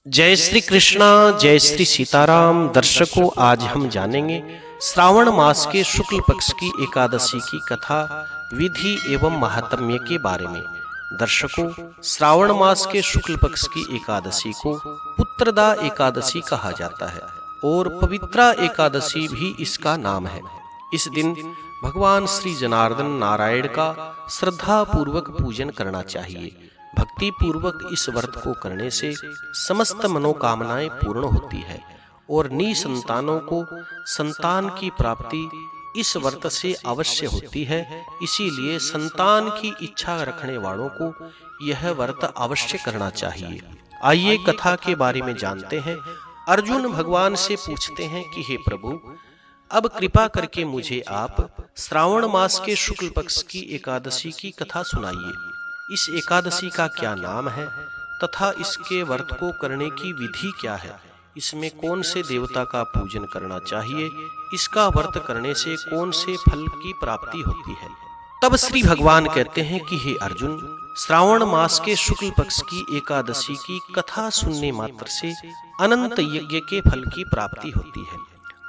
जय श्री कृष्णा, जय श्री सीताराम। दर्शकों, आज हम जानेंगे श्रावण मास के शुक्ल पक्ष की एकादशी की कथा, विधि एवं महात्म्य के बारे में। दर्शकों, श्रावण मास के शुक्ल पक्ष की एकादशी को पुत्रदा एकादशी कहा जाता है और पवित्रा एकादशी भी इसका नाम है। इस दिन भगवान श्री जनार्दन नारायण का श्रद्धा पूर्वक पूजन करना चाहिए। भक्ति पूर्वक इस व्रत को करने से समस्त मनोकामनाएं पूर्ण होती है और निसंतानों को संतान की प्राप्ति इस व्रत से अवश्य होती है। इसीलिए संतान की इच्छा रखने वालों को यह व्रत अवश्य करना चाहिए। आइए कथा के बारे में जानते हैं। अर्जुन भगवान से पूछते हैं कि हे प्रभु, अब कृपा करके मुझे आप श्रावण मास के शुक्ल पक्ष की एकादशी की कथा सुनाइए। इस एकादशी का क्या नाम है तथा इसके व्रत को करने की विधि क्या है? इसमें कौन से देवता का पूजन करना चाहिए? इसका व्रत करने से कौन से फल की प्राप्ति होती है? तब श्री भगवान कहते हैं कि हे अर्जुन, श्रावण मास के शुक्ल पक्ष की एकादशी की कथा सुनने मात्र से अनंत यज्ञ के फल की प्राप्ति होती है।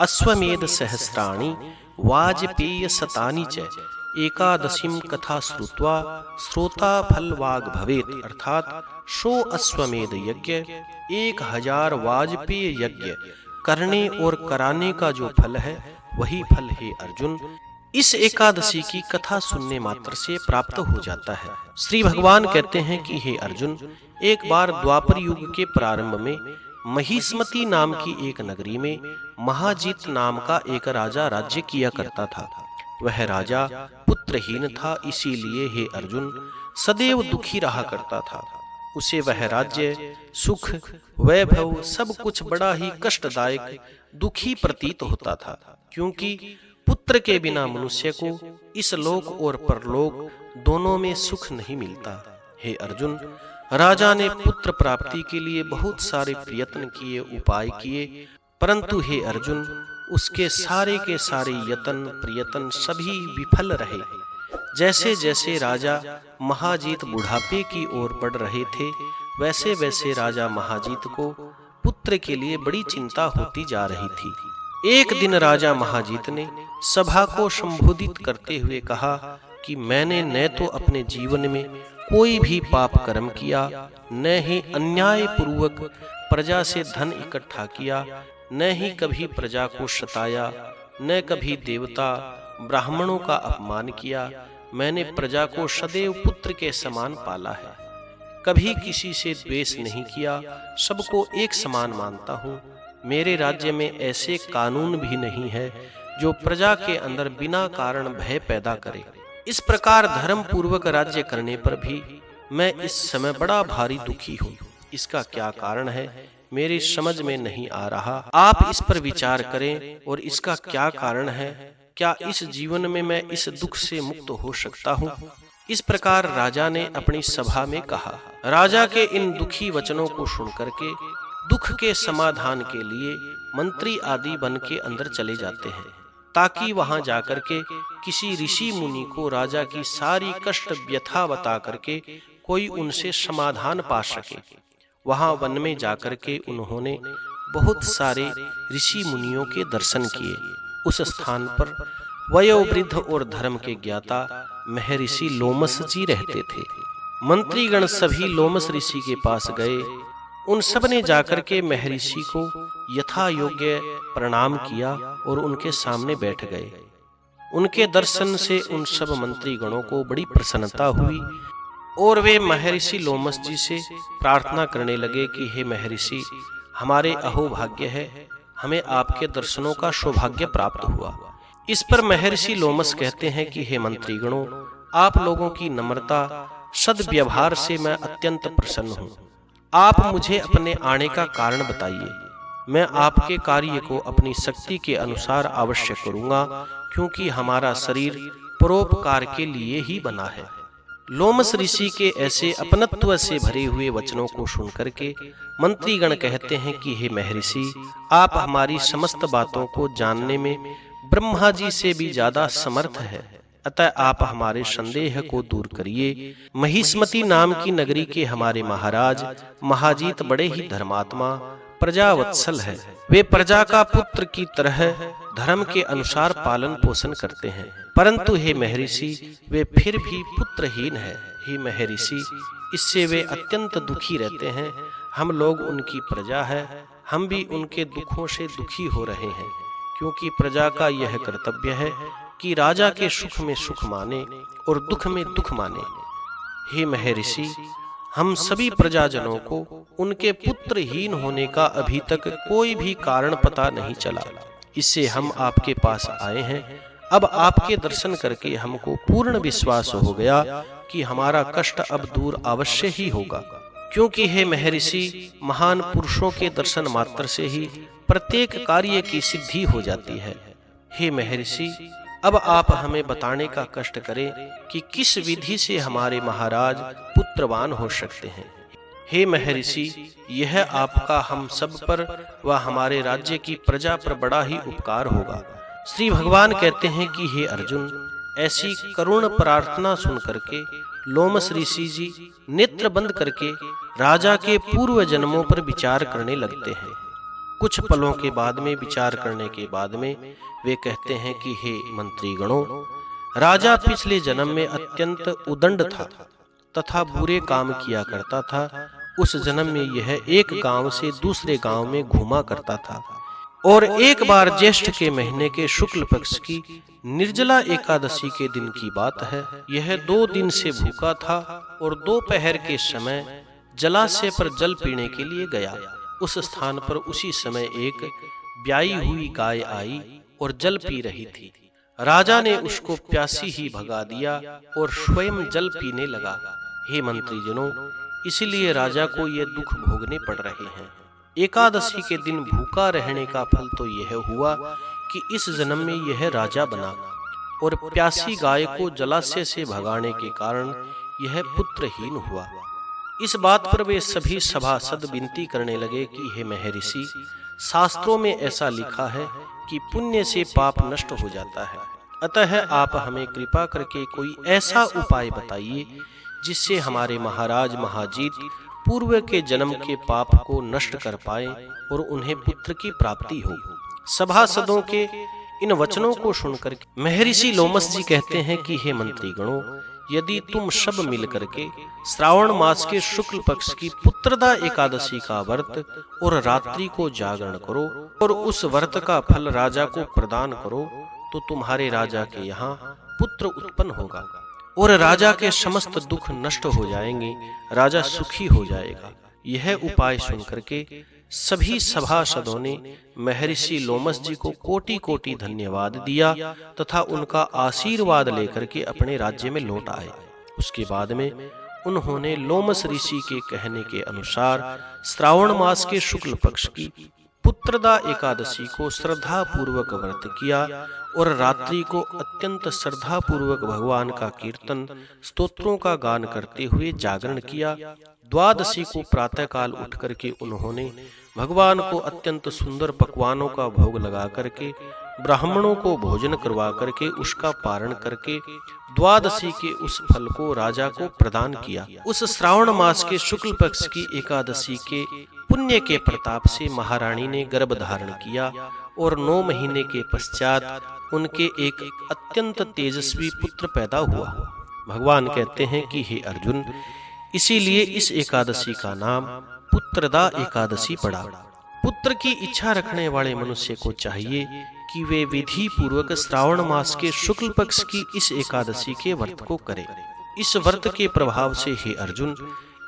अश्वमेध सहस्राणि वाजपेय शतानि च एकादशीम कथा श्रुत्वा श्रोता फल वाग भवेत। अर्थात 100 अश्वमेध यज्ञ, 1000 वाजपेय यज्ञ करने और कराने का जो फल है वही फल है अर्जुन इस एकादशी की कथा सुनने मात्र से प्राप्त हो जाता है। श्री भगवान कहते हैं कि हे अर्जुन, एक बार द्वापर युग के प्रारंभ में महिष्मती नाम की एक नगरी में महाजीत नाम का एक राजा राज्य किया करता था। वह राजा पुत्रहीन था, इसीलिए हे अर्जुन सदैव दुखी रहा करता था। उसे वह राज्य, सुख, वैभव सब कुछ बड़ा ही कष्टदायक, दुखी प्रतीत होता था, क्योंकि पुत्र के बिना मनुष्य को इस लोक और परलोक दोनों में सुख नहीं मिलता। हे अर्जुन, राजा ने पुत्र प्राप्ति के लिए बहुत सारे प्रयत्न किए, उपाय किए, परंतु हे अर्जुन उसके सारे के सारे यत्न प्रयत्न सभी विफल रहे। जैसे जैसे राजा महाजीत बुढ़ापे की ओर बढ़ रहे थे, वैसे वैसे राजा महाजीत को पुत्र के लिए बड़ी चिंता होती जा रही थी। एक दिन राजा महाजीत ने सभा को संबोधित करते हुए कहा कि मैंने न तो अपने जीवन में कोई भी पाप कर्म किया, न ही अन्याय पूर्वक प्रजा से धन इकट्ठा किया, न ही कभी प्रजा को सताया, न कभी देवता ब्राह्मणों का अपमान किया। मैंने प्रजा को सदैव पुत्र के समान पाला है, कभी किसी से द्वेष नहीं किया, सबको एक समान मानता हूँ। मेरे राज्य में ऐसे कानून भी नहीं है जो प्रजा के अंदर बिना कारण भय पैदा करे। इस प्रकार धर्म पूर्वक राज्य करने पर भी मैं इस समय बड़ा भारी दुखी हूँ। इसका क्या कारण है मेरी समझ में नहीं आ रहा। आप इस पर विचार करें और इसका क्या कारण है। क्या इस जीवन में मैं इस दुख से मुक्त हो सकता हूँ? इस प्रकार राजा ने अपनी सभा में कहा। राजा के इन दुखी वचनों को सुनकर के दुख के समाधान के लिए मंत्री आदि बन के अंदर चले जाते हैं, ताकि वहां जाकर के किसी ऋषि मुनि को राजा की सारी कष्ट व्यथा बता करके कोई उनसे समाधान पा सके। वहां वन में जाकर के उन्होंने बहुत सारे ऋषि मुनियों के दर्शन किए। उस स्थान पर वयोवृद्ध और धर्म के ज्ञाता महर्षि लोमस जी रहते थे। मंत्रीगण सभी लोमस ऋषि के पास गए। उन सब ने जाकर के महर्षि को यथा योग्य प्रणाम किया और उनके सामने बैठ गए। उनके दर्शन से उन सब मंत्रीगणों को बड़ी प्रसन्नता हुई और वे महर्षि लोमस जी से प्रार्थना करने लगे कि हे महर्षि, हमारे अहोभाग्य है, हमें आपके दर्शनों का सौभाग्य प्राप्त हुआ। इस पर महर्षि लोमस कहते हैं कि हे मंत्रीगणों, आप लोगों की नम्रता, सद्व्यवहार से मैं अत्यंत प्रसन्न हूँ। आप मुझे अपने आने का कारण बताइए। मैं आपके कार्य को अपनी शक्ति के अनुसार अवश्य करूँगा, क्योंकि हमारा शरीर परोपकार के लिए ही बना है। लोमस ऋषि के ऐसे अपनत्व से भरे हुए वचनों को सुनकर के मंत्रीगण कहते हैं कि हे महर्षि, आप हमारी समस्त बातों को जानने में ब्रह्मा जी से भी ज्यादा समर्थ है। अतः आप हमारे संदेह को दूर करिए। महिष्मती नाम की नगरी के हमारे महाराज महाजीत बड़े ही धर्मात्मा प्रजावत्सल है। वे प्रजा का पुत्र की तरह धर्म के अनुसार पालन पोषण करते हैं, परंतु हे महर्षि वे फिर भी पुत्रहीन है। हे महर्षि, इससे वे अत्यंत दुखी रहते हैं। हम लोग उनकी प्रजा है, हम भी उनके दुखों से दुखी हो रहे हैं, क्योंकि प्रजा का यह कर्तव्य है कि राजा के सुख में सुख माने और दुख में दुख माने। हे महर्षि, हम सभी प्रजाजनों को उनके पुत्रहीन होने का अभी तक कोई भी कारण पता नहीं चला। इससे हम आपके पास आए हैं। अब आपके दर्शन करके हमको पूर्ण विश्वास हो गया कि हमारा कष्ट अब दूर अवश्य ही होगा, क्योंकि हे महर्षि, महान पुरुषों के दर्शन मात्र से ही प्रत्येक कार्य की सिद्धि हो जाती है। हे महर्षि, अब आप हमें बताने का कष्ट करें कि किस विधि से हमारे महाराज पुत्रवान हो सकते हैं। हे महर्षि, यह आपका हम सब पर व हमारे राज्य की प्रजा पर बड़ा ही उपकार होगा। श्री भगवान कहते हैं कि हे अर्जुन, ऐसी करुण प्रार्थना सुन करके लोमस ऋषि जी नेत्र बंद करके राजा के पूर्व जन्मों पर विचार करने लगते हैं। कुछ पलों के बाद में विचार करने के बाद में वे कहते हैं कि हे मंत्रीगणों, राजा पिछले जन्म में अत्यंत उदंड था तथा बुरे काम किया करता था। उस जन्म में यह एक गांव से दूसरे गांव में घूमा करता था और एक बार ज्येष्ठ के महीने के शुक्ल पक्ष की निर्जला एकादशी के दिन की बात है। यह 2 दिन से भूखा था और दोपहर के समय जलाशय पर जल पीने के लिए गया। उस स्थान पर उसी समय एक ब्याई हुई गाय आई और जल पी रही थी। राजा ने उसको प्यासी ही भगा दिया और स्वयं जल पीने लगा। हे मंत्रीजनों, इसलिए राजा को ये दुख भोगने पड़ रहे हैं। एकादशी के दिन भूखा रहने का फल तो यह हुआ कि इस जन्म में यह राजा बना और प्यासी गाय को जलाशय से भगाने के कारण यह पुत्रहीन हुआ। इस बात पर वे सभी सभासद विनती करने लगे कि हे महर्षि, शास्त्रों में ऐसा लिखा है कि पुण्य से पाप नष्ट हो जाता है, अतः आप हमें कृपा करके कोई ऐसा उपाय बताइए जिससे हमारे महाराज महाजीत पूर्व के जन्म के पाप को नष्ट कर पाए और उन्हें पुत्र की प्राप्ति हो। सभासदों के इन वचनों को सुनकर महर्षि लोमस जी कहते हैं कि हे मंत्रीगणों, यदि तुम सब मिलकर के श्रावण मास के शुक्ल पक्ष की पुत्रदा एकादशी का व्रत और रात्रि को जागरण करो और उस व्रत का फल राजा को प्रदान करो, तो तुम्हारे राजा के यहाँ पुत्र उत्पन्न होगा और राजा के समस्त दुख नष्ट हो जाएंगे, राजा सुखी हो जाएगा। यह उपाय सुनकर के सभी सभासदों ने महर्षि लोमस जी को कोटि कोटि धन्यवाद दिया तथा उनका आशीर्वाद लेकर के अपने राज्य में लौट आए। उसके बाद में उन्होंने लोमस ऋषि के कहने के अनुसार श्रावण मास के शुक्ल पक्ष की पुत्रदा एकादशी को श्रद्धा पूर्वक व्रत किया और रात्रि को अत्यंत श्रद्धा पूर्वक भगवान का कीर्तन स्तोत्रों का गान करते हुए जागरण किया। द्वादशी को प्रातः काल उठ करके उन्होंने भगवान को अत्यंत सुंदर पकवानों का भोग लगा करके ब्राह्मणों को भोजन करवा करके उसका पारण करके द्वादशी के उस फल को राजा को प्रदान किया। उस श्रावण मास के शुक्ल पक्ष की एकादशी के पुण्य के प्रताप से महारानी ने गर्भ धारण किया और 9 महीने के पश्चात उनके एक अत्यंत तेजस्वी पुत्र पैदा हुआ। भगवान कहते हैं कि हे अर्जुन, इसीलिए इस एकादशी का नाम पुत्रदा एकादशी पड़ा। पुत्र की इच्छा रखने वाले मनुष्य को चाहिए कि वे विधि पूर्वक श्रावण मास के शुक्ल पक्ष की इस एकादशी के व्रत को करे। इस व्रत के प्रभाव से हे अर्जुन,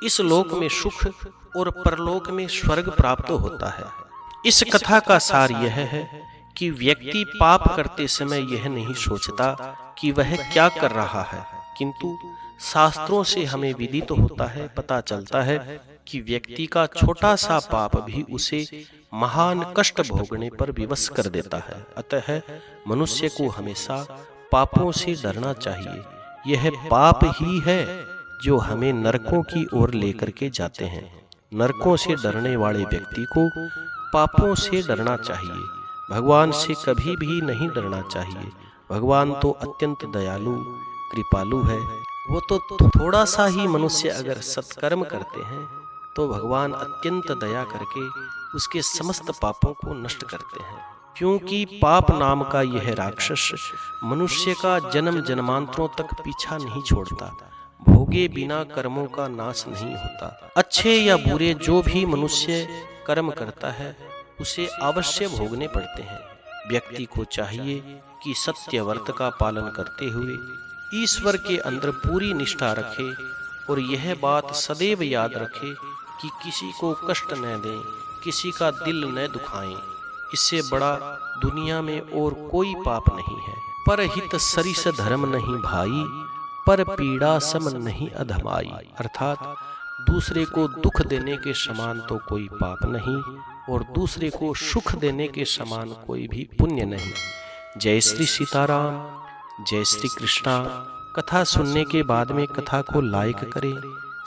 इस लोक में सुख और परलोक में स्वर्ग प्राप्त होता है। इस कथा का सार यह है कि व्यक्ति पाप करते समय यह नहीं सोचता कि वह क्या कर रहा है, किंतु शास्त्रों से हमें विदित होता है, पता चलता है कि व्यक्ति का छोटा सा पाप भी उसे महान कष्ट भोगने पर विवश कर देता है। अतः मनुष्य को हमेशा पापों से डरना चाहिए। यह पाप ही है जो हमें नरकों की ओर लेकर के जाते हैं। नरकों से डरने वाले व्यक्ति को पापों से डरना चाहिए, भगवान से कभी भी नहीं डरना चाहिए। भगवान तो अत्यंत दयालु कृपालु है। वो तो थोड़ा सा ही मनुष्य अगर सत्कर्म करते हैं तो भगवान अत्यंत दया करके उसके समस्त पापों को नष्ट करते हैं, क्योंकि पाप नाम का यह राक्षस मनुष्य का जन्म जन्मांतरों तक पीछा नहीं छोड़ता। भोगे बिना कर्मों का नाश नहीं होता। अच्छे या बुरे जो भी मनुष्य कर्म करता है उसे अवश्य भोगने पड़ते हैं। व्यक्ति को चाहिए कि सत्य व्रत का पालन करते हुए ईश्वर के अंदर पूरी निष्ठा रखे और यह बात सदैव याद रखे कि किसी को कष्ट न दें, किसी का दिल न दुखाएं। इससे बड़ा दुनिया में और कोई पाप नहीं है। पर हित सरिस धर्म नहीं भाई, पर पीड़ा सम नहीं अधमाई। अर्थात दूसरे को दुख देने के समान तो कोई पाप नहीं और दूसरे को सुख देने के समान कोई भी पुण्य नहीं। जय श्री सीताराम, जय श्री कृष्णा। कथा सुनने के बाद में कथा को लाइक करें,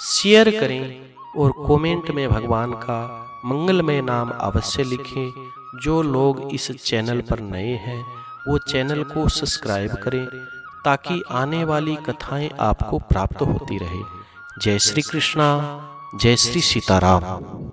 शेयर करें और कमेंट में भगवान का मंगलमय नाम अवश्य लिखें। जो लोग इस चैनल पर नए हैं वो चैनल को सब्सक्राइब करें ताकि आने वाली कथाएं आपको प्राप्त होती रहे। जय श्री कृष्णा, जय श्री सीताराम।